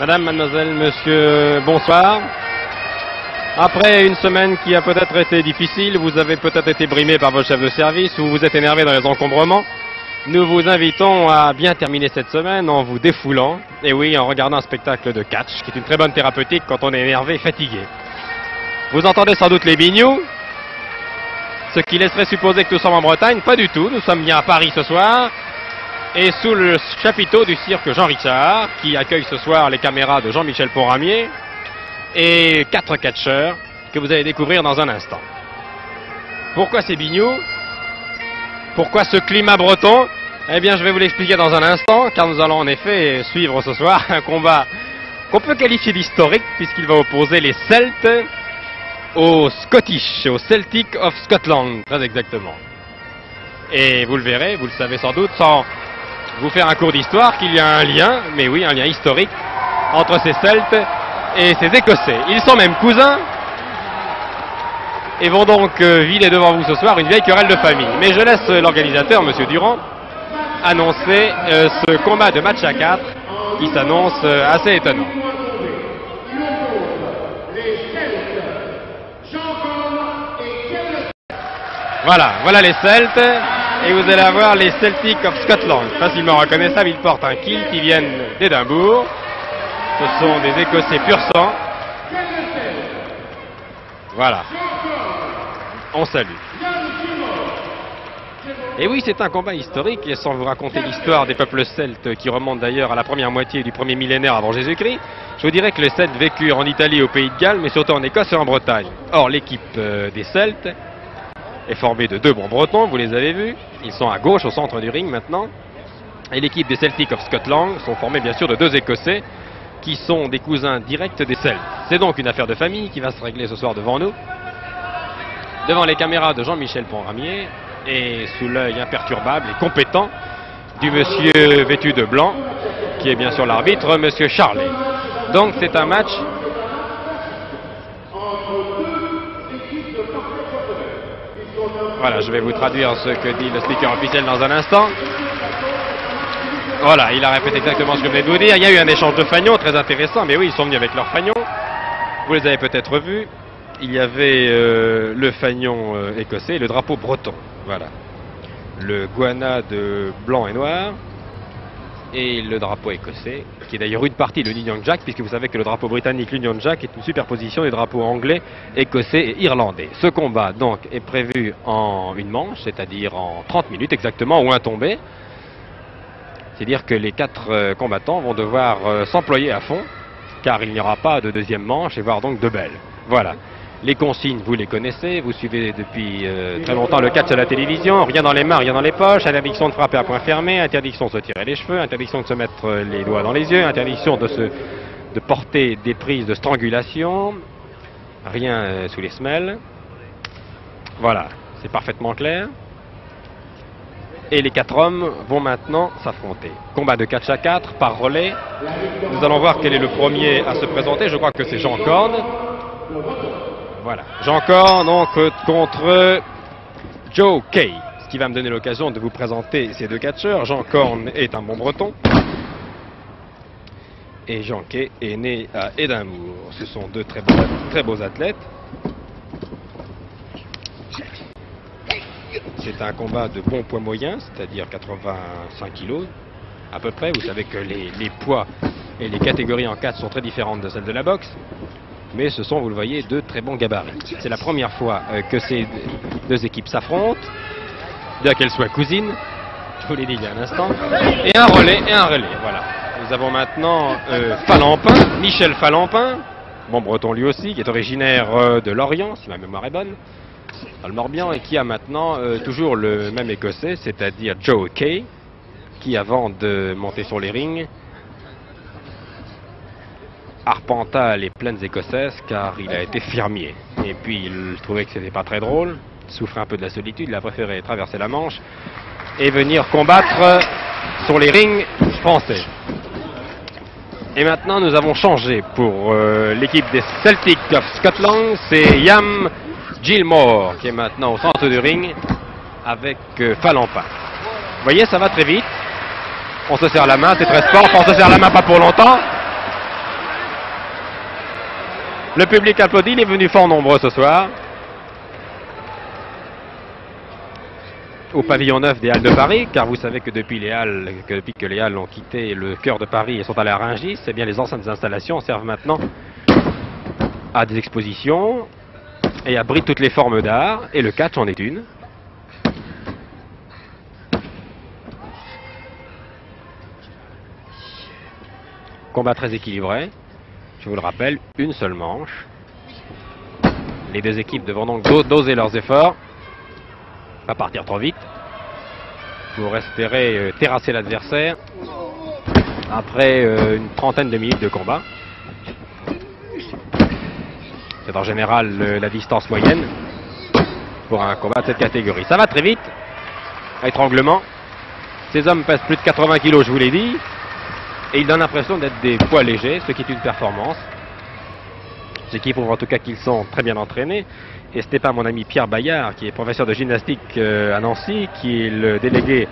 Madame, mademoiselle, monsieur, bonsoir. Après une semaine qui a peut-être été difficile, vous avez peut-être été brimé par votre chef de service ou vous êtes énervé dans les encombrements. Nous vous invitons à bien terminer cette semaine en vous défoulant, et oui, en regardant un spectacle de catch, qui est une très bonne thérapeutique quand on est énervé et fatigué. Vous entendez sans doute les bignous, ce qui laisserait supposer que nous sommes en Bretagne. Pas du tout, nous sommes bien à Paris ce soir, et sous le chapiteau du cirque Jean Richard, qui accueille ce soir les caméras de Jean-Michel Ponramier, et 4 catcheurs que vous allez découvrir dans un instant. Pourquoi ces bignous? Pourquoi ce climat breton? Eh bien, je vais vous l'expliquer dans un instant, car nous allons en effet suivre ce soir un combat qu'on peut qualifier d'historique, puisqu'il va opposer les Celtes aux Scottish, aux Celtic of Scotland, très exactement. Et vous le verrez, vous le savez sans doute, sans vous faire un cours d'histoire, qu'il y a un lien, mais oui, un lien historique, entre ces Celtes et ces Écossais. Ils sont même cousins, et vont donc vider devant vous ce soir une vieille querelle de famille. Mais je laisse l'organisateur, M. Durand, annoncer ce combat de match à 4 qui s'annonce assez étonnant. Voilà les Celtes, et vous allez avoir les Celtic of Scotland, facilement reconnaissables. Ils portent un kilt, ils viennent d'Édimbourg, ce sont des Écossais pur sang. Voilà. On salue. Et oui, c'est un combat historique, et sans vous raconter l'histoire des peuples celtes, qui remonte d'ailleurs à la première moitié du premier millénaire avant Jésus-Christ, je vous dirais que les Celtes vécurent en Italie, au Pays de Galles, mais surtout en Écosse et en Bretagne. Or, l'équipe des Celtes est formée de 2 bons Bretons, vous les avez vus, ils sont à gauche, au centre du ring maintenant, et l'équipe des Celtic of Scotland sont formés bien sûr de 2 Écossais, qui sont des cousins directs des Celtes. C'est donc une affaire de famille qui va se régler ce soir devant nous, devant les caméras de Jean-Michel Ponramier, et sous l'œil imperturbable et compétent du monsieur vêtu de blanc, qui est bien sûr l'arbitre, monsieur Charlet. Donc c'est un match voilà, je vais vous traduire ce que dit le speaker officiel dans un instant. Voilà, il a répété exactement ce que je venais de vous dire. Il y a eu un échange de fagnons très intéressant, mais oui, ils sont venus avec leurs fagnons. Vous les avez peut-être vus. Il y avait le fagnon écossais et le drapeau breton. Voilà. Le guana de blanc et noir et le drapeau écossais, qui est d'ailleurs une partie de l'Union Jack, puisque vous savez que le drapeau britannique, l'Union Jack, est une superposition des drapeaux anglais, écossais et irlandais. Ce combat, donc, est prévu en une manche, c'est-à-dire en 30 minutes exactement, ou un tombé. C'est-à-dire que les 4 combattants vont devoir s'employer à fond, car il n'y aura pas de deuxième manche, et voire donc de belle. Voilà. Les consignes, vous les connaissez, vous suivez depuis très longtemps le catch à la télévision, rien dans les mains, rien dans les poches, interdiction de frapper à point fermé, interdiction de se tirer les cheveux, interdiction de se mettre les doigts dans les yeux, interdiction de porter des prises de strangulation, rien sous les semelles. Voilà, c'est parfaitement clair. Et les 4 hommes vont maintenant s'affronter. Combat de catch à 4 par relais. Nous allons voir quel est le premier à se présenter. Je crois que c'est Jean Corne. Voilà, Jean Corne donc contre Joe Kay, ce qui va me donner l'occasion de vous présenter ces 2 catcheurs. Jean Corne est un bon breton et Jean Kay est né à Édimbourg. Ce sont 2 très beaux athlètes. C'est un combat de bon poids moyen, c'est-à-dire 85 kg à peu près. Vous savez que les poids et les catégories en catch sont très différentes de celles de la boxe. Mais ce sont, vous le voyez, 2 très bons gabarits. C'est la première fois que ces 2 équipes s'affrontent, bien qu'elles soient cousines, je vous l'ai dit il y a un instant, et un relais, voilà. Nous avons maintenant Falampin, Michel Falampin, bon breton lui aussi, qui est originaire de Lorient, si ma mémoire est bonne, dans le Morbihan, et qui a maintenant toujours le même écossais, c'est-à-dire Joe Kay, qui avant de monter sur les rings, arpenta les plaines écossaises car il a été fermier. Et puis il trouvait que c'était pas très drôle, il souffrait un peu de la solitude, il a préféré traverser la Manche et venir combattre sur les rings français. Et maintenant nous avons changé pour l'équipe des Celtic of Scotland, c'est Ian Gilmore qui est maintenant au centre du ring avec Falampin. Vous voyez, ça va très vite. On se serre la main, c'est très sport, on se serre la main pas pour longtemps. Le public applaudit, il est venu fort nombreux ce soir. Au pavillon 9 des Halles de Paris, car vous savez que depuis que les Halles ont quitté le cœur de Paris et sont allées à Rungis, eh bien les enceintes installations servent maintenant à des expositions et abritent toutes les formes d'art, et le catch en est une. Combat très équilibré, je vous le rappelle, une seule manche. Les deux équipes devront donc doser leurs efforts, pas partir trop vite, pour espérer terrasser l'adversaire après une trentaine de minutes de combat. C'est en général la distance moyenne pour un combat de cette catégorie. Ça va très vite, étranglement. Ces hommes pèsent plus de 80 kg, je vous l'ai dit, et ils donnent l'impression d'être des poids légers, ce qui est une performance. Ce qui prouve en tout cas qu'ils sont très bien entraînés. Et ce n'est pas mon ami Pierre Bayard, qui est professeur de gymnastique à Nancy, qui est le délégué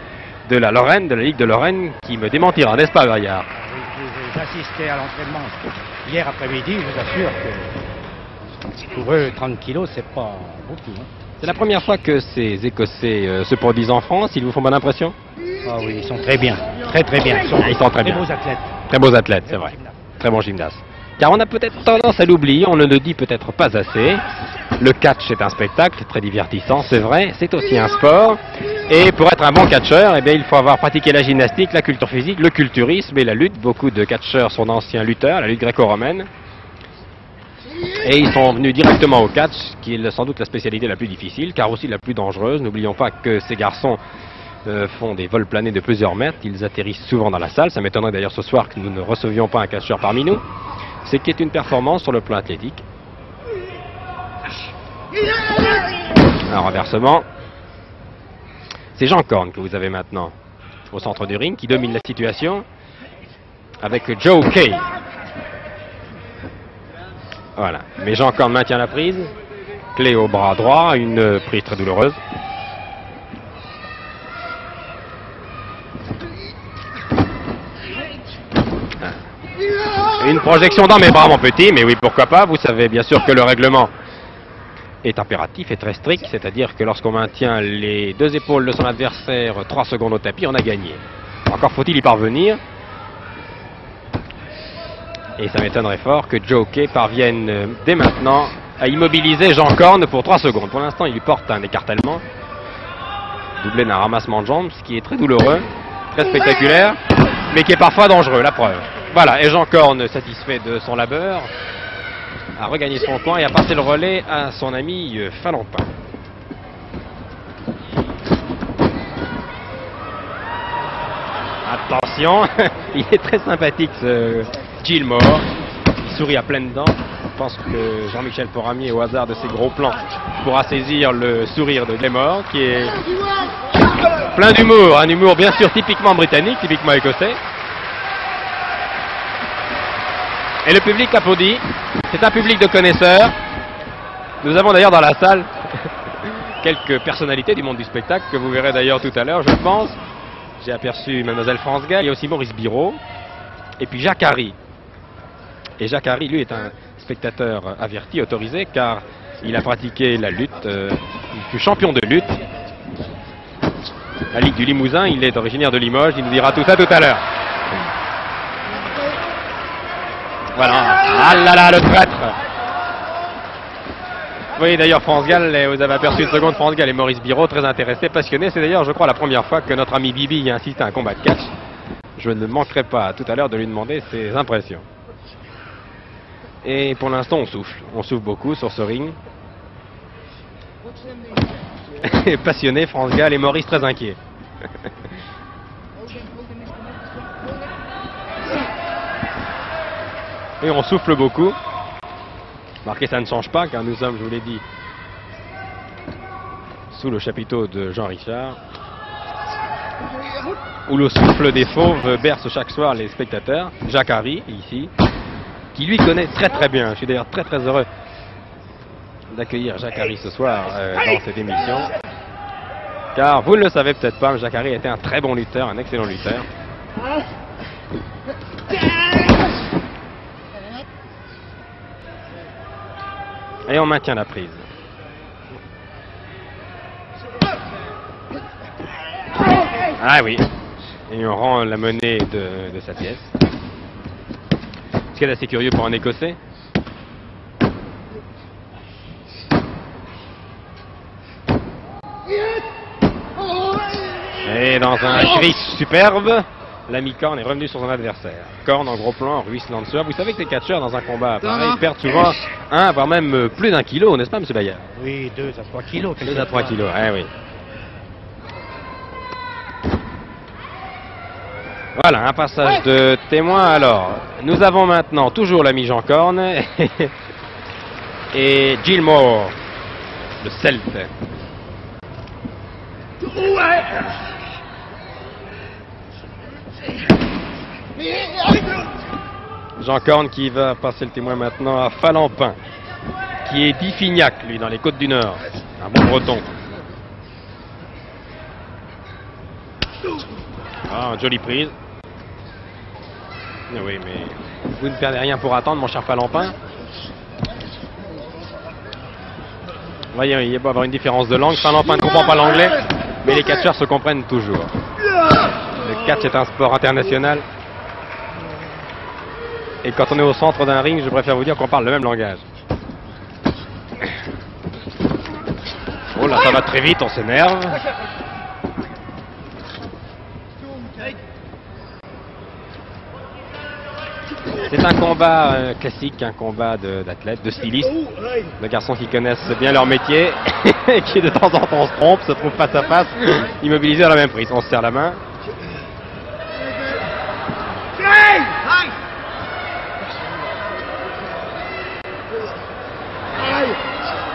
de la Lorraine, de la Ligue de Lorraine, qui me démentira, n'est-ce pas Bayard? J'ai assisté à l'entraînement hier après-midi, je vous assure que pour eux, 30 kilos, c'est pas beaucoup. Hein. C'est la première fois que ces Écossais se produisent en France, ils vous font bonne impression? Ah oui, ils sont très bien, très bien. Ils sont très bien. Beaux athlètes. Très beaux athlètes, c'est vrai. Très bons gymnastes. Car on a peut-être tendance à l'oublier, on ne le dit peut-être pas assez. Le catch est un spectacle très divertissant, c'est vrai, c'est aussi un sport. Et pour être un bon catcheur, eh bien, il faut avoir pratiqué la gymnastique, la culture physique, le culturisme et la lutte. Beaucoup de catcheurs sont d'anciens lutteurs, la lutte gréco-romaine. Et ils sont venus directement au catch, qui est sans doute la spécialité la plus difficile, car aussi la plus dangereuse. N'oublions pas que ces garçons font des vols planés de plusieurs mètres, ils atterrissent souvent dans la salle. Ça m'étonnerait d'ailleurs ce soir que nous ne recevions pas un catcheur parmi nous. C'est qui est une performance sur le plan athlétique. Un renversement. C'est Jean Korn que vous avez maintenant au centre du ring, qui domine la situation avec Joe Kay. Voilà. Mais Jean Korn maintient la prise. Clé au bras droit, une prise très douloureuse. Une projection dans mes bras, mon petit, mais oui, pourquoi pas. Vous savez bien sûr que le règlement est impératif et très strict, c'est-à-dire que lorsqu'on maintient les deux épaules de son adversaire 3 secondes au tapis, on a gagné. Encore faut-il y parvenir. Et ça m'étonnerait fort que Joe Kay parvienne dès maintenant à immobiliser Jean Korn pour 3 secondes. Pour l'instant, il lui porte un écartèlement, doublé d'un ramassement de jambes, ce qui est très douloureux, très spectaculaire, mais qui est parfois dangereux, la preuve. Voilà, et Jean Korn, satisfait de son labeur, a regagné son coin et a passé le relais à son ami Fallompin. Attention, il est très sympathique ce Gilmore, il sourit à pleines dents. Je pense que Jean-Michel Poramier, au hasard de ses gros plans, pourra saisir le sourire de Gilmore, qui est plein d'humour, un humour bien sûr typiquement britannique, typiquement écossais. Et le public applaudit. C'est un public de connaisseurs. Nous avons d'ailleurs dans la salle quelques personnalités du monde du spectacle que vous verrez d'ailleurs tout à l'heure, je pense. J'ai aperçu Mademoiselle France Gall, il y a aussi Maurice Biraud, et puis Jacques Harry. Et Jacques Harry, lui, est un spectateur averti, autorisé, car il a pratiqué la lutte, il fut champion de lutte. La Ligue du Limousin, il est originaire de Limoges, il nous dira tout ça tout à l'heure. Voilà. Ah là là, le traître. Vous voyez d'ailleurs France Gall, vous avez aperçu une seconde France Gall et Maurice Biraud, très intéressés, passionnés. C'est d'ailleurs, je crois, la première fois que notre ami Bibi y insiste à un combat de catch. Je ne manquerai pas tout à l'heure de lui demander ses impressions. Et pour l'instant, on souffle beaucoup sur ce ring. Passionné, France Gall et Maurice très inquiets. Et on souffle beaucoup. Marquez, ça ne change pas, car nous sommes, je vous l'ai dit, sous le chapiteau de Jean Richard, où le souffle des fauves berce chaque soir les spectateurs. Jacques Harry, ici, qui lui connaît très très bien. Je suis d'ailleurs très très heureux d'accueillir Jacques Harry ce soir dans cette émission. Car vous ne le savez peut-être pas, Jacques Harry était un très bon lutteur, un excellent lutteur. Et on maintient la prise. Ah oui. Et on rend la monnaie de sa pièce. Ce qui est assez curieux pour un Écossais. Et dans un gris superbe, l'ami Korn est revenu sur son adversaire. Korn en gros plan, Ruiz Lancer. Vous savez que les catcheurs dans un combat pareil perdent souvent 1, voire même plus d'1 kilo, n'est-ce pas, M. Bayard? Oui, 2 à 3 kilos. 2 à 3 kilos, eh oui. Voilà, un passage de témoin. Alors, nous avons maintenant toujours l'ami Jean Korn et Gilmore, le Celte. Jean Korn qui va passer le témoin maintenant à Falampin, qui est d'Iffignac, lui, dans les Côtes du Nord. Un bon breton. Ah, une jolie prise. Oui, mais vous ne perdez rien pour attendre, mon cher Falampin. Vous voyez, il va y avoir une différence de langue. Falampin ne comprend pas l'anglais, mais les catcheurs se comprennent toujours. Le catch est un sport international. Et quand on est au centre d'un ring, je préfère vous dire qu'on parle le même langage. Oh là, ça va très vite, on s'énerve. C'est un combat classique, un combat d'athlètes, de stylistes, de garçons qui connaissent bien leur métier et qui de temps en temps se trompent, se trouvent face à face, immobilisés à la même prise. On se serre la main.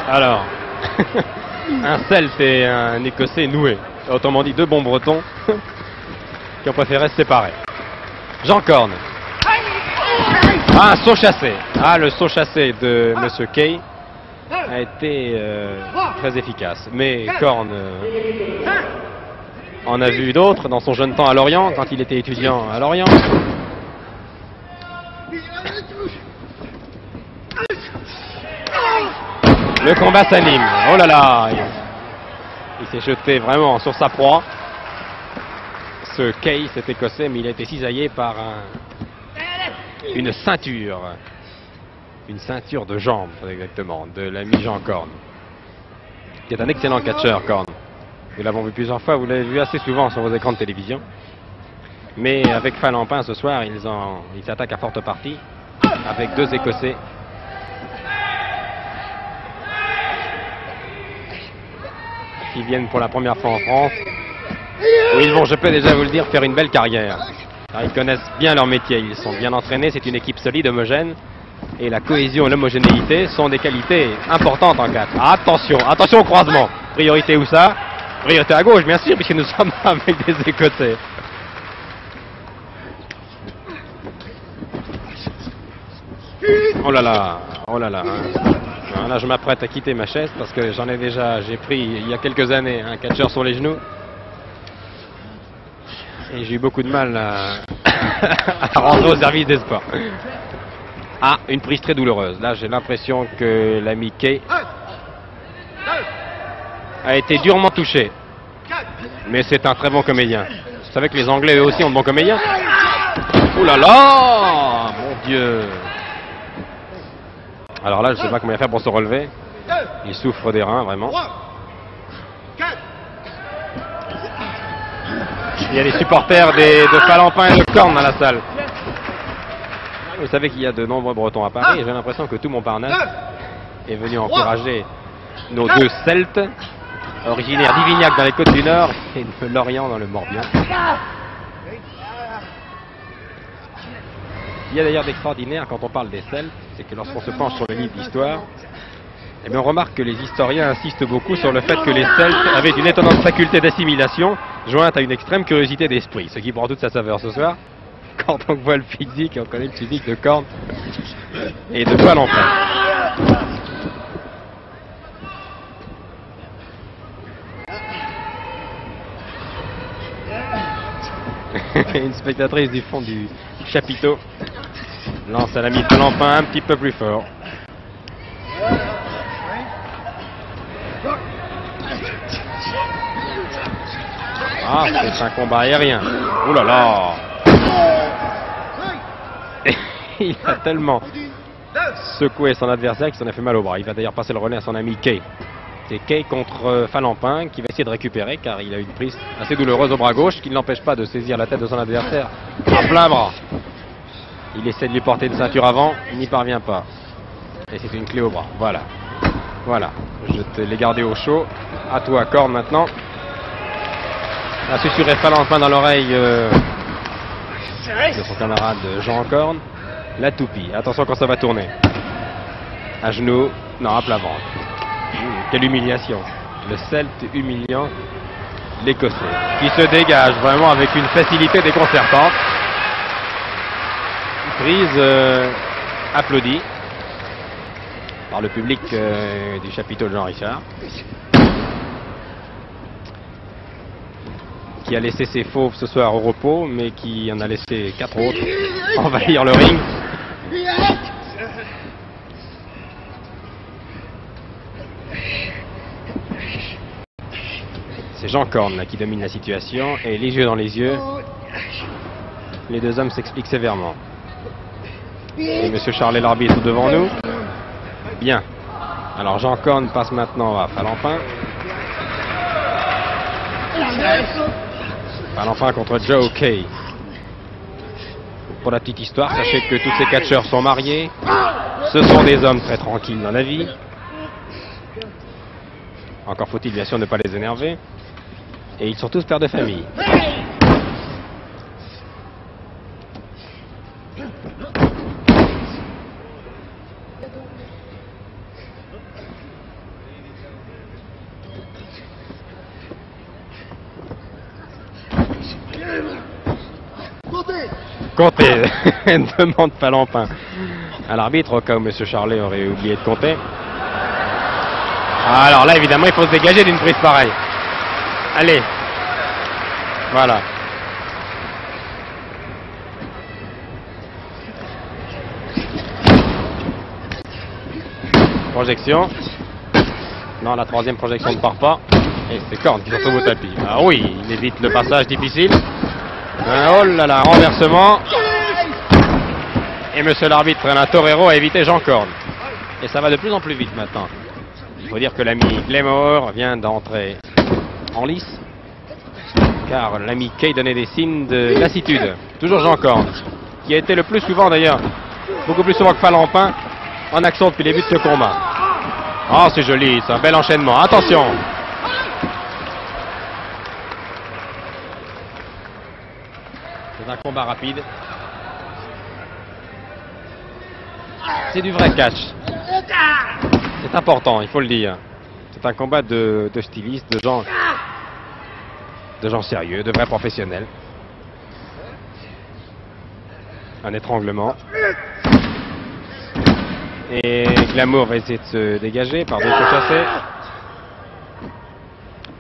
Alors, un Celte et un Écossais noués, autrement dit 2 bons Bretons qui ont préféré se séparer. Jean Korn. Ah, un saut chassé. Ah, le saut chassé de M. Kay a été très efficace. Mais Korn en a vu d'autres dans son jeune temps à Lorient, quand il était étudiant à Lorient. Le combat s'anime. Oh là là. Il s'est jeté vraiment sur sa proie. Ce Kay, cet Écossais, mais il a été cisaillé par une ceinture. Une ceinture de jambes, exactement, de l'ami Jean Korn. Qui est un excellent catcheur, Korn. Nous l'avons vu plusieurs fois, vous l'avez vu assez souvent sur vos écrans de télévision. Mais avec Falampin ce soir, ils s'attaquent à forte partie avec 2 Écossais. Qui viennent pour la première fois en France, où ils vont, je peux déjà vous le dire, faire une belle carrière. Alors, ils connaissent bien leur métier, ils sont bien entraînés, c'est une équipe solide, homogène, et la cohésion et l'homogénéité sont des qualités importantes en catch. Attention, attention au croisement. Priorité où ça? Priorité à gauche, bien sûr, puisque nous sommes avec des Écossais. Oh là là, oh là là. Alors là, je m'apprête à quitter ma chaise parce que j'ai pris il y a quelques années un catcheur sur les genoux. Et j'ai eu beaucoup de mal à rentrer au service des sports. Ah, une prise très douloureuse. Là, j'ai l'impression que l'ami Kay a été durement touché. Mais c'est un très bon comédien. Vous savez que les Anglais, eux aussi, ont de bons comédiens. Oh là là! Mon Dieu! Alors là, je ne sais pas comment il va faire pour se relever. Il souffre des reins, vraiment. Il y a des supporters de Falampin et de Korn dans la salle. Vous savez qu'il y a de nombreux Bretons à Paris et j'ai l'impression que tout Montparnasse est venu encourager nos 2 Celtes, originaires d'Iffignac dans les Côtes du Nord et de Lorient dans le Morbihan. Il y a d'ailleurs d'extraordinaire quand on parle des Celtes, c'est que lorsqu'on se penche sur le livre d'histoire, eh bien on remarque que les historiens insistent beaucoup sur le fait que les Celtes avaient une étonnante faculté d'assimilation jointe à une extrême curiosité d'esprit, ce qui prend toute sa saveur ce soir quand on voit le physique, et on connaît le physique de Korn et de Falampin. Une spectatrice du fond du chapiteau lance à l'ami Falampin un petit peu plus fort. Ah, c'est un combat aérien. Ouh là là. Il a tellement secoué son adversaire qu'il s'en a fait mal au bras. Il va d'ailleurs passer le relais à son ami Kay. C'est Kay contre Falampin qui va essayer de récupérer car il a une prise assez douloureuse au bras gauche qui ne l'empêche pas de saisir la tête de son adversaire à plein bras. Il essaie de lui porter une ceinture avant, il n'y parvient pas. Et c'est une clé au bras. Voilà. Voilà. Je te l'ai gardé au chaud. À toi, Corne maintenant. A susurré Falampin dans l'oreille de son camarade Jean Corne. La toupie. Attention quand ça va tourner. À genoux. Non, à plat ventre. Quelle humiliation. Le Celte humiliant l'Écossais. Qui se dégage vraiment avec une facilité déconcertante. Prise applaudie par le public du chapiteau de Jean Richard. Qui a laissé ses fauves ce soir au repos, mais qui en a laissé 4 autres envahir le ring. C'est Jean Corne là, qui domine la situation, et les yeux dans les yeux, les deux hommes s'expliquent sévèrement. Et Monsieur Charlet, l'arbitre, devant nous. Bien. Alors Jean Corne passe maintenant à Falampin. Falampin contre Joe Kay. Pour la petite histoire, sachez que tous ces catcheurs sont mariés. Ce sont des hommes très tranquilles dans la vie. Encore faut-il bien sûr ne pas les énerver. Et ils sont tous pères de famille. Comptez, demande Falampin à l'arbitre au cas où M. Charlet aurait oublié de compter. Alors là, évidemment, il faut se dégager d'une prise pareille. Allez. Voilà. Projection. Non, la troisième projection ne part pas. Et c'est Corne qui se retrouve au tapis. Ah oui, il évite le passage difficile. Oh là là, renversement. Et monsieur l'arbitre, un torero, a évité Jean Corne. Et ça va de plus en plus vite maintenant. Il faut dire que l'ami Glamour vient d'entrer en lice. Car l'ami Kay donnait des signes de lassitude. Toujours Jean Corne, qui a été le plus souvent d'ailleurs, beaucoup plus souvent que Falampin, en action depuis les buts de ce combat. Oh, c'est joli, c'est un bel enchaînement. Attention! C'est un combat rapide. C'est du vrai catch. C'est important, il faut le dire. C'est un combat de stylistes, de gens sérieux, de vrais professionnels. Un étranglement. Et Glamour va essayer de se dégager par d'autres chassés.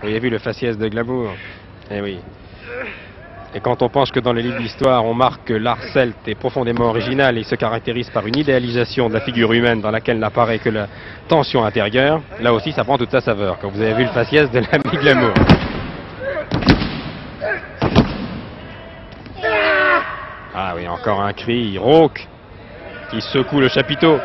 Vous avez vu le faciès de Glamour? Eh oui. Et quand on pense que dans les livres d'histoire, on marque que l'art celte est profondément original et se caractérise par une idéalisation de la figure humaine dans laquelle n'apparaît que la tension intérieure, là aussi ça prend toute sa saveur, quand vous avez vu le faciès de l'ami Glamour. Ah oui, encore un cri rauque qui secoue le chapiteau.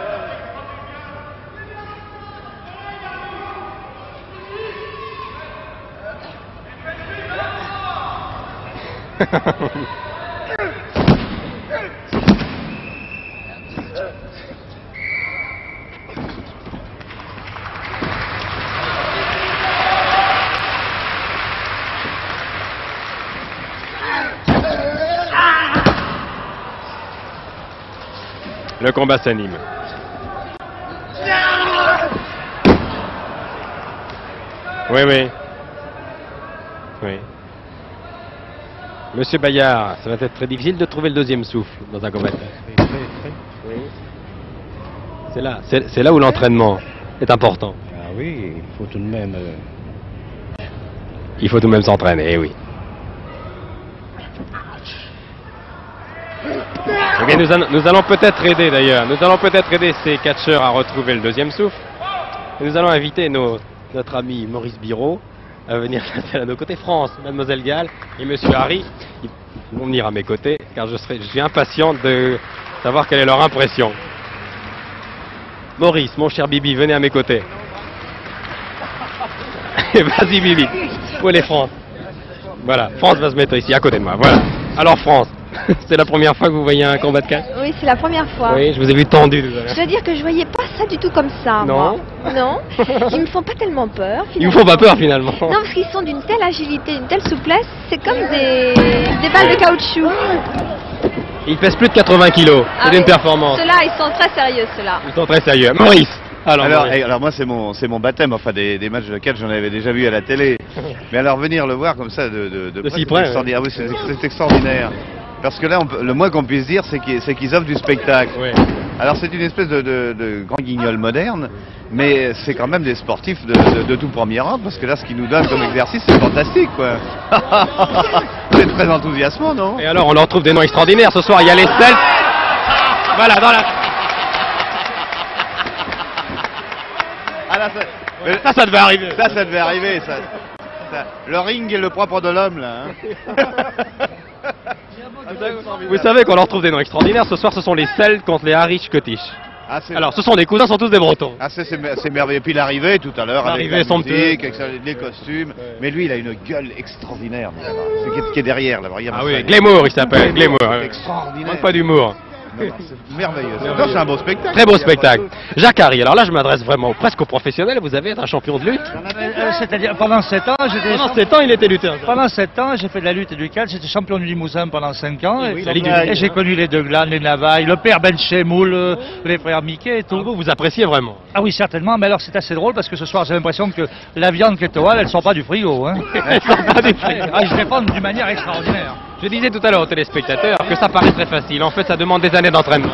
Le combat s'anime. Oui, oui. Oui. Monsieur Bayard, ça va être très difficile de trouver le deuxième souffle dans un combat. Oui. C'est là où l'entraînement est important. Ah oui, il faut tout de même... Il faut tout de même s'entraîner, eh oui. Eh bien, nous allons peut-être aider d'ailleurs. Nous allons peut-être aider ces catcheurs à retrouver le deuxième souffle. Et nous allons inviter notre ami Maurice Biraud à venir s'installer à nos côtés. France, Mademoiselle Gall et Monsieur Harry, ils vont venir à mes côtés, car je suis impatient de savoir quelle est leur impression. Maurice, mon cher Bibi, venez à mes côtés. Et vas-y Bibi, où est les France? Voilà, France va se mettre ici, à côté de moi, voilà. Alors France, c'est la première fois que vous voyez un combat de catch? Oui, c'est la première fois. Oui, je vous ai vu tendu tout à l'heure. Je dois dire que je voyais pas ça du tout comme ça. Non. Moi. Non. Ils me font pas tellement peur. Ils vous font pas peur finalement? Non, parce qu'ils sont d'une telle agilité, d'une telle souplesse, c'est comme des balles de caoutchouc. Ils pèsent plus de 80 kilos, c'est une performance. Ceux-là, ils sont très sérieux, ceux-là. Ils sont très sérieux. Maurice. Alors moi c'est mon baptême, enfin des matchs de catch j'en avais déjà vu à la télé. Mais alors venir le voir comme ça de si près, extraordinaire, oui, c'est extraordinaire. Parce que là le moins qu'on puisse dire c'est qu'ils offrent du spectacle. Ouais. Alors c'est une espèce de grand guignol moderne, mais c'est quand même des sportifs de tout premier ordre, parce que là ce qu'ils nous donnent comme exercice c'est fantastique quoi. C'est très enthousiasmant, non? Et alors on leur trouve des noms extraordinaires. Ce soir il y a les Celtes. Voilà, dans la... Ah là, Ça devait arriver. Ça devait arriver. Ça. Le ring est le propre de l'homme, là. Hein. Vous savez qu'on leur trouve des noms extraordinaires. Ce soir, ce sont les Celtes contre les Irish Scottish. Ah, alors, ce sont des cousins, ce sont tous des Bretons. Ah, c'est merveilleux. Puis l'arrivée tout à l'heure, avec la son musique, avec les costumes. Ouais. Mais lui, il a une gueule extraordinaire. C'est qui est derrière, là. Ah oui, Glamour, il s'appelle. Glamour. Extraordinaire. Manque pas d'humour. C'est merveilleux. C'est un beau spectacle. Très beau spectacle. Jacques Harry, alors là je m'adresse vraiment presque aux professionnels. Vous avez été un champion de lutte? C'est-à-dire pendant 7 ans, Pendant 7 ans, il était lutteur. Pendant 7 ans, j'ai fait de la lutte et du catch. J'étais champion du Limousin pendant 5 ans. Oui, et j'ai connu les Deglan, les Navailles, le père Benchemoul, les frères Mickey et tout. Vous appréciez vraiment? Ah oui, certainement. Mais alors c'est assez drôle parce que ce soir j'ai l'impression que la viande qui est au hall, elle sort pas du frigo. Hein. Elle sort pas du frigo. Ah, ils se répandent d'une manière extraordinaire. Je disais tout à l'heure aux téléspectateurs que ça paraît très facile. En fait, ça demande des années d'entraînement.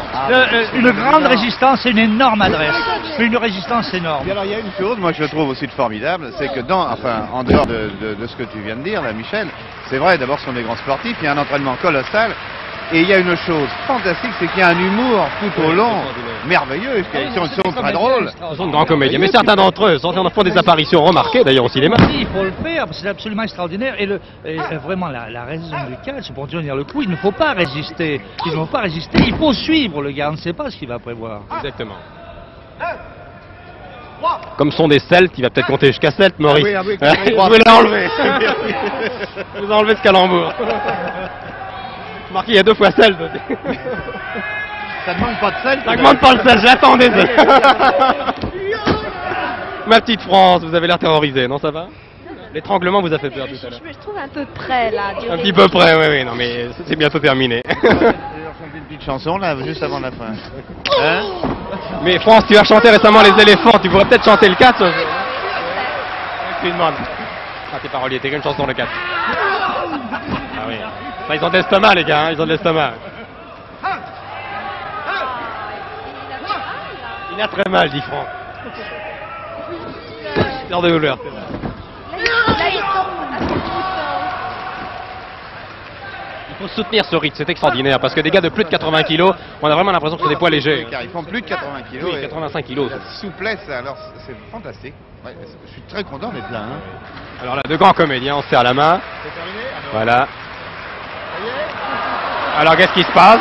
Une grande résistance et une énorme adresse. Une résistance énorme. Et alors, il y a une chose, moi, je trouve aussi de formidable, c'est que en dehors de ce que tu viens de dire, là, Michel, c'est vrai, d'abord, ce sont des grands sportifs, il y a un entraînement colossal. Et il y a une chose fantastique, c'est qu'il y a un humour tout au long, merveilleux, ils sont très drôles. Ils sont de grands comédiens, mais certains d'entre eux font des apparitions remarquées d'ailleurs au cinéma. Il faut le faire, c'est absolument extraordinaire. Et vraiment la raison du catch, pour tenir le coup, il ne faut pas résister. Il ne faut pas résister, il faut suivre le gars, on ne sait pas ce qu'il va prévoir. Exactement. Comme sont des Celtes, il va peut-être compter jusqu'à 7, Maurice. Ah oui, vous voulez l'enlever. Vous enlevez ce calembour. Marqué, il y a 2 fois Celte. Ça demande pas de sel. Ça demande pas le sel, j'attendais ça. Ma petite France, vous avez l'air terrorisée, non, ça va? L'étranglement vous a fait peur tout à l'heure. Je me trouve un peu près là. Un petit peu près, oui, non mais c'est bientôt terminé. Une petite chanson là, juste avant la fin. Hein? Mais France, tu as chanté récemment Les Éléphants, tu pourrais peut-être chanter le 4. Tu demandes. Ah, t'es parolier, t'es qu'une chanson le 4. Ah oui. Enfin, ils ont de l'estomac les gars, hein, ils ont de l'estomac. Il a très mal, dit Franck. Heure de douleur. Il faut soutenir ce rythme, c'est extraordinaire, parce que des gars de plus de 80 kilos, on a vraiment l'impression que c'est des poids légers. Car ils font plus de 80 kilos. Oui, 85 kilos. La souplesse, alors c'est fantastique. Ouais, je suis très content d'être là. Hein. Alors là, 2 grands comédiens, on se serre la main. C'est terminé? Voilà. Alors qu'est-ce qui se passe?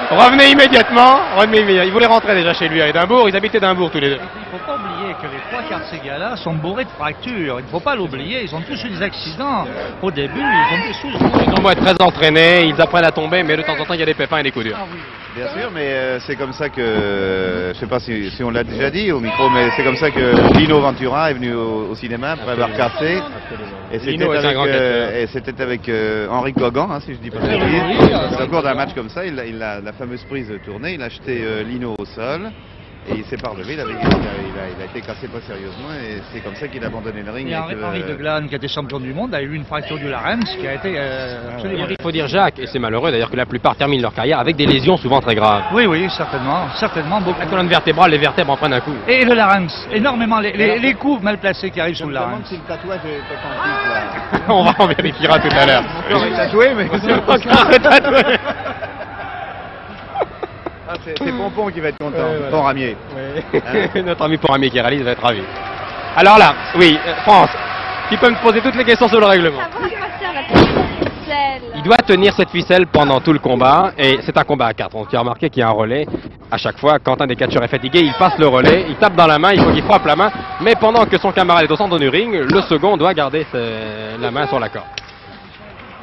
Revenez immédiatement. Il voulait rentrer déjà chez lui à Édimbourg, ils habitaient Édimbourg tous les deux. Il ne faut pas oublier que les 3 quarts de ces gars-là sont bourrés de fractures. Il ne faut pas l'oublier, ils ont tous eu des accidents. Au début, ils ont tous eu... Ils ont beau être très entraînés, ils apprennent à tomber, mais de temps en temps il y a des pépins et des coups durs. Ah oui. Bien sûr, mais c'est comme ça que, je sais pas si on l'a déjà dit au micro, mais c'est comme ça que Lino Ventura est venu au cinéma après avoir cassé. Et c'était avec Henri Gauguin, hein, si je dis pas de bêtises. Au cours d'un match comme ça, la fameuse prise tournée, il a jeté Lino au sol. Et il s'est pas relevé, il a été cassé très sérieusement et c'est comme ça qu'il a abandonné le ring. Et Henri Deglan, qui a été champion du monde, a eu une fracture du larynx qui a été absolument... Il faut dire Jacques, et c'est malheureux d'ailleurs que la plupart terminent leur carrière avec des lésions souvent très graves. Oui, oui, certainement beaucoup. La colonne vertébrale, les vertèbres en prennent un coup. Et le larynx, énormément, les coups mal placés qui arrivent sous le larynx. Si le tatouage est authentique, là. On vérifiera tout à l'heure. On est tatoué, mais tatoué. C'est Pompon qui va être content, Pont Ramier. Notre ami Pont Ramier qui réalise va être ravi. Alors là, oui, France, tu peux me poser toutes les questions sur le règlement. Savoir à quoi sert la petite ficelle. Il doit tenir cette ficelle pendant tout le combat, et c'est un combat à 4. Donc tu as remarqué qu'il y a un relais. À chaque fois, quand un des catcheurs est fatigué, il passe le relais, il tape dans la main, il faut qu'il frappe la main, mais pendant que son camarade est au centre du ring, le second doit garder la main sur la corde.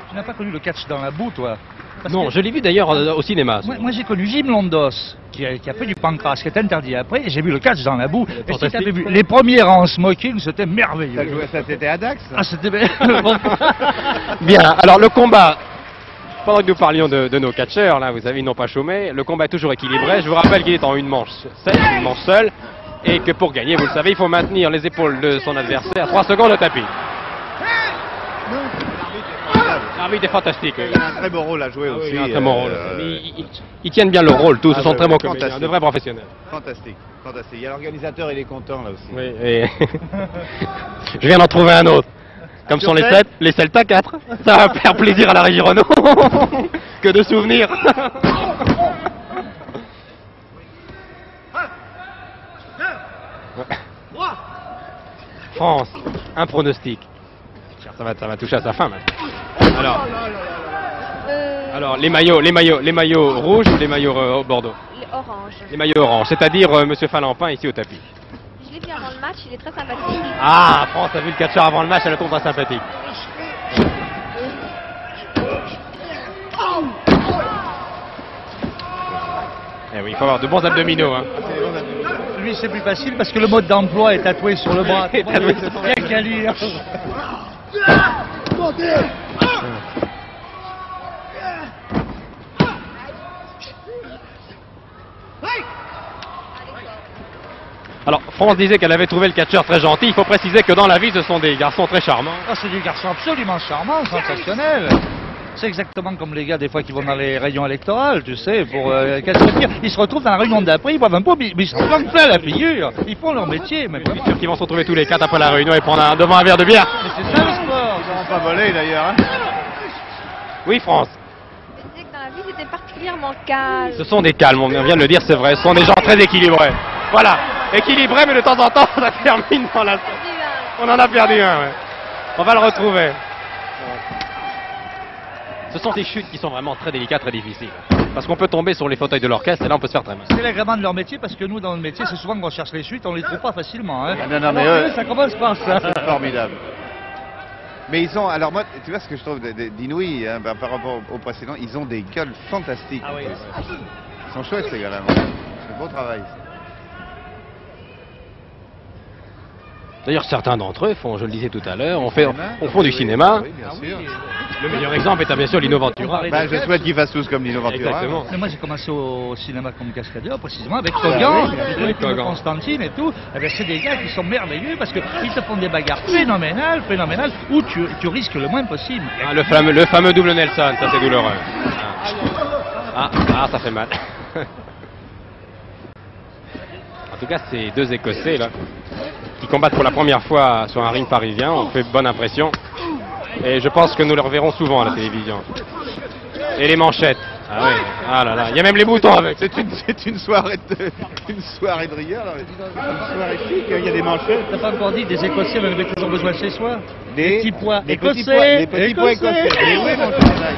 Tu n'as pas connu le catch dans la boue, toi? Parce Non, que je l'ai vu d'ailleurs au cinéma. moi j'ai connu Jim Londos, qui a fait du pancras, qui est interdit après, et j'ai vu le catch dans la boue. Et si t'avais vu les premiers rangs en smoking, c'était merveilleux. Ça c'était à Dax? Ah, c'était... Bien, alors le combat, pendant que nous parlions de nos catcheurs, là, vous savez, ils n'ont pas chômé, le combat est toujours équilibré. Je vous rappelle qu'il est en une manche seule, et que pour gagner, vous le savez, il faut maintenir les épaules de son adversaire 3 secondes au tapis. L'arbitre est fantastique. Il a un très beau rôle à jouer aussi. Il a un très bon rôle. Ils tiennent bien le rôle, tous, ce sont très bons comédiens, de vrais professionnels. Fantastique, fantastique. Il y a l'organisateur, il est content là aussi. Oui, et je viens d'en trouver un autre. Comme sont les Celta 4. Ça va faire plaisir à la Régie Renault que de souvenirs. France, un pronostic. Ça va toucher à sa fin maintenant. Alors les maillots rouges ou les maillots bordeaux? Les oranges. Les maillots oranges, c'est-à-dire Monsieur Falampin ici au tapis. Je l'ai vu avant le match, il est très sympathique. Ah, France a vu le catcheur avant le match, elle le trouve très sympathique. Eh oui, il faut avoir de bons abdominaux. Hein. Lui, c'est plus facile parce que le mode d'emploi est tatoué sur le bras. Est tatoué sur le bras. Bien quali. Alors, France disait qu'elle avait trouvé le catcheur très gentil. Il faut préciser que dans la vie, ce sont des garçons très charmants. Ah, c'est des garçons absolument charmants, sensationnels. C'est exactement comme les gars des fois qui vont dans les réunions électorales, tu sais, pour ils se retrouvent dans la réunion d'après, ils boivent un pot, mais ils se prennent plein la figure. Ils font leur métier, mais bien sûr qu'ils vont se retrouver tous les 4 après la réunion et prendre devant un verre de bière. Mais c'est ça le sport. Ils n'auront pas volé d'ailleurs. Hein. Oui, France. Je disais que dans la vie, c'était particulièrement calme. Ce sont des calmes, on vient de le dire, c'est vrai. Ce sont des gens très équilibrés. Voilà, équilibrés, mais de temps en temps, ça termine dans la... On en a perdu un, ouais. On va le retrouver. Ce sont des chutes qui sont vraiment très délicates, très difficiles. Parce qu'on peut tomber sur les fauteuils de l'orchestre et là on peut se faire très mal. C'est l'agrément de leur métier parce que nous dans le métier c'est souvent qu'on cherche les chutes, on les trouve pas facilement. Hein. Non, mais eux, ça commence par ça. C'est formidable. Mais ils ont, alors moi, tu vois ce que je trouve d'inouï hein, par rapport aux précédents, ils ont des gueules fantastiques. Ah oui. Ils sont chouettes ces gars-là. C'est beau travail. D'ailleurs, certains d'entre eux font, je le disais tout à l'heure, on font du cinéma. Oui, bien sûr. Le meilleur exemple est bien sûr Lino Ventura. Ben, je souhaite qu'ils fassent tous comme Lino Ventura. Exactement. Mais moi j'ai commencé au cinéma comme cascadeur précisément avec Kogan, avec Constantine et tout. Eh bien, c'est des gars qui sont merveilleux parce qu'ils te font des bagarres phénoménales, où tu risques le moins possible. Ah, le fameux double Nelson, ça c'est douloureux. Ah, ça fait mal. En tout cas, ces deux Écossais là, qui combattent pour la première fois sur un ring parisien, ont fait bonne impression. Et je pense que nous les reverrons souvent à la télévision. Et les manchettes. Ah oui, ah là là, il y a même les boutons avec. C'est une soirée de rigueur, là. Une soirée chic, il y a des manchettes. T'as pas encore dit des Écossais, mais on avait toujours besoin chez soi. Des petits pois des écossais. petits pois écossais. Mais oui, mon cher Nag.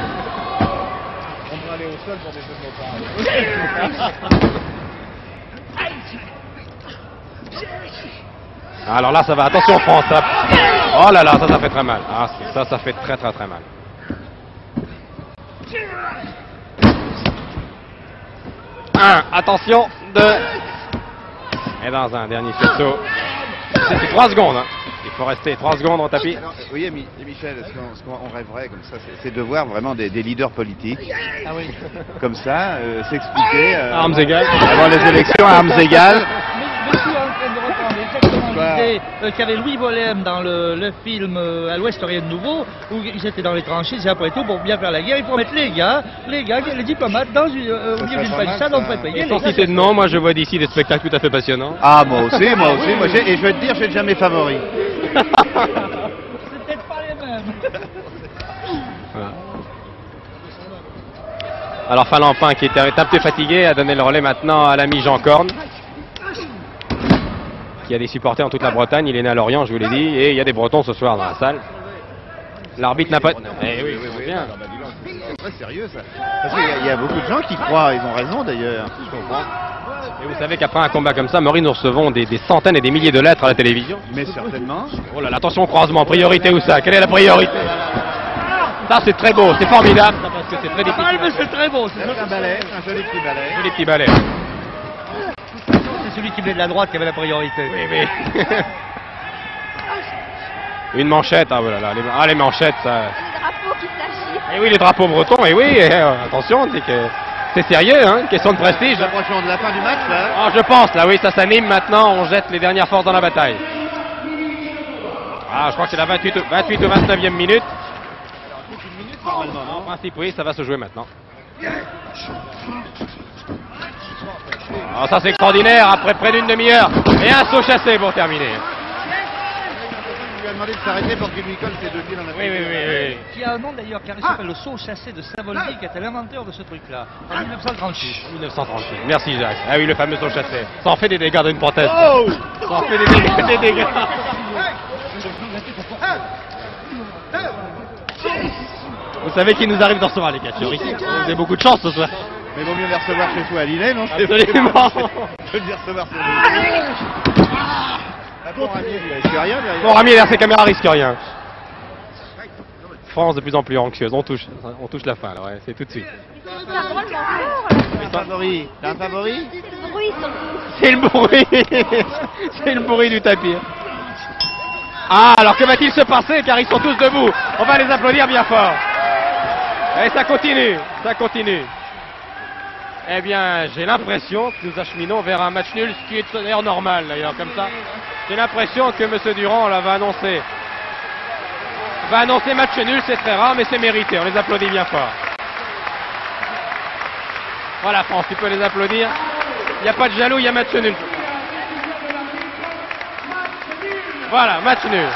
On peut aller au sol pour des choses de Alors là, ça va. Attention, France. Ça... Oh là là, ça fait très mal. Ah, ça fait très mal. Attention, 2. Et dans un dernier sursaut. C'est 3 secondes. Hein. Il faut rester 3 secondes au tapis. Alors, vous voyez, Michel, ce qu'on rêverait comme ça, c'est de voir vraiment des leaders politiques. Ah oui. Comme ça, s'expliquer. À armes égales. Avant les élections, à armes égales. Mais tout en train de reprendre exactement l'idée qu'avait Louis Vollem dans le film À l'Ouest, rien de nouveau, où ils étaient dans les tranchées, et après tout, pour bien faire la guerre, il faut mettre les diplomates, au milieu d'une palissade, on peut payer. Sans citer de nom, moi je vois d'ici des spectacles tout à fait passionnants. Ah, moi aussi. Et je vais te dire, j'ai déjà mes favoris. C'est peut-être pas les mêmes. Voilà. Alors Falampin, qui était un peu fatigué, a donné le relais maintenant à l'ami Jean Corne. qui a des supporters en toute la Bretagne. Il est né à Lorient, je vous l'ai dit, et il y a des Bretons ce soir dans la salle. L'arbitre n'a pas... Eh oui, bien. C'est très sérieux ça. Parce qu'il y a beaucoup de gens qui croient, ils ont raison d'ailleurs. Je comprends. Et vous savez qu'après un combat comme ça, Maurice, nous recevons des centaines et des milliers de lettres à la télévision. Mais certainement. Oh là là, attention croisement, priorité où ça? Quelle est la priorité? Ça c'est très beau, c'est formidable, ça, parce que c'est très difficile. Ah, mais c'est très beau. C'est un balai, un joli petit balai. Les petits balais. C'est celui qui venait de la droite qui avait la priorité. Oui. Une manchette, ah voilà, les manchettes, ça... Les drapeaux qui s'agitent. Et oui, les drapeaux bretons, et oui, attention, c'est que c'est sérieux, hein, question de prestige. Nous approchons de la fin du match là. Ah, je pense, là, oui, ça s'anime maintenant, on jette les dernières forces dans la bataille. Ah, je crois que c'est la 28 ou 29e minute. En principe, oui, ça va se jouer maintenant. Ah, ça c'est extraordinaire, après près d'une demi-heure, et un saut chassé pour terminer. On lui a demandé de s'arrêter pour qu'il lui colle ses deux pieds dans la figure. Oui. Qui a un nom d'ailleurs, car il s'appelle le saut chassé de Savoldi, qui était l'inventeur de ce truc-là, en 1936. 1936. Merci Jacques. Ah oui, le fameux saut chassé. Ça en fait des dégâts d'une prothèse. Oh, Ça en fait des dégâts. Vous savez qui nous arrive de recevoir les catcheurs ici. Vous avez beaucoup de chance ce soir. mais vaut mieux les recevoir chez soi à dîner, non? Absolument. Je veux les recevoir sur lui. Bon Ramier, il risque rien derrière. Bon, Ramier, derrière ses caméras, risque rien. France de plus en plus anxieuse. On touche la fin, là, ouais, c'est tout de suite. C'est drôlement fort. Un favori. T'as un favori? C'est le bruit surtout. C'est le bruit. C'est le bruit du tapis. Ah, alors que va-t-il se passer? Car ils sont tous debout. On va les applaudir bien fort. Et ça continue. Eh bien, j'ai l'impression que nous acheminons vers un match nul, ce qui est d'ailleurs normal, d'ailleurs, comme ça. J'ai l'impression que M. Durand là, va annoncer match nul, c'est très rare, mais c'est mérité. On les applaudit bien fort. Voilà, France, tu peux les applaudir. Il n'y a pas de jaloux, il y a match nul. Voilà, match nul.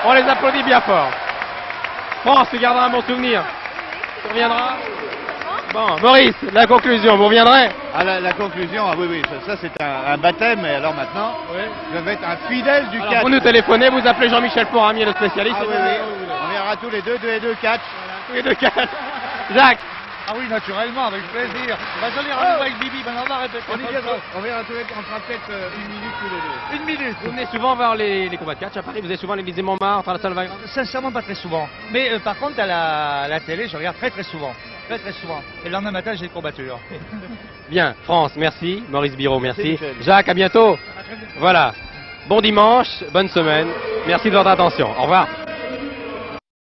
On les applaudit bien fort. France, tu garderas un bon souvenir. Tu reviendras? Bon, Maurice, la conclusion, vous reviendrez? Ah, la conclusion, ah oui, ça c'est un baptême, et alors maintenant, je vais être un fidèle du Alors, catch. vous nous téléphonez, vous appelez Jean-Michel Poramier, le spécialiste. Ah oui, on verra tous les deux, 2 et 2 catch. Tous les deux catch. Jacques, Ah oui, naturellement, avec plaisir. Bah, j'en ai rendez-vous avec Bibi, maintenant on va répéter. On verra tous les deux, on fera peut-être une minute tous les deux. Une minute. vous venez souvent voir les combats de catch à Paris, vous êtes souvent à l'Élysée Montmartre, à la salle Wagram? Sincèrement, pas très souvent. Mais par contre, à la télé, je regarde très souvent. Très souvent. Et le lendemain matin, j'ai des courbatures. Bien, France, merci. Maurice Biro, merci. Michel. Jacques, à bientôt. Voilà. Bon dimanche, bonne semaine. Merci de votre attention. Au revoir.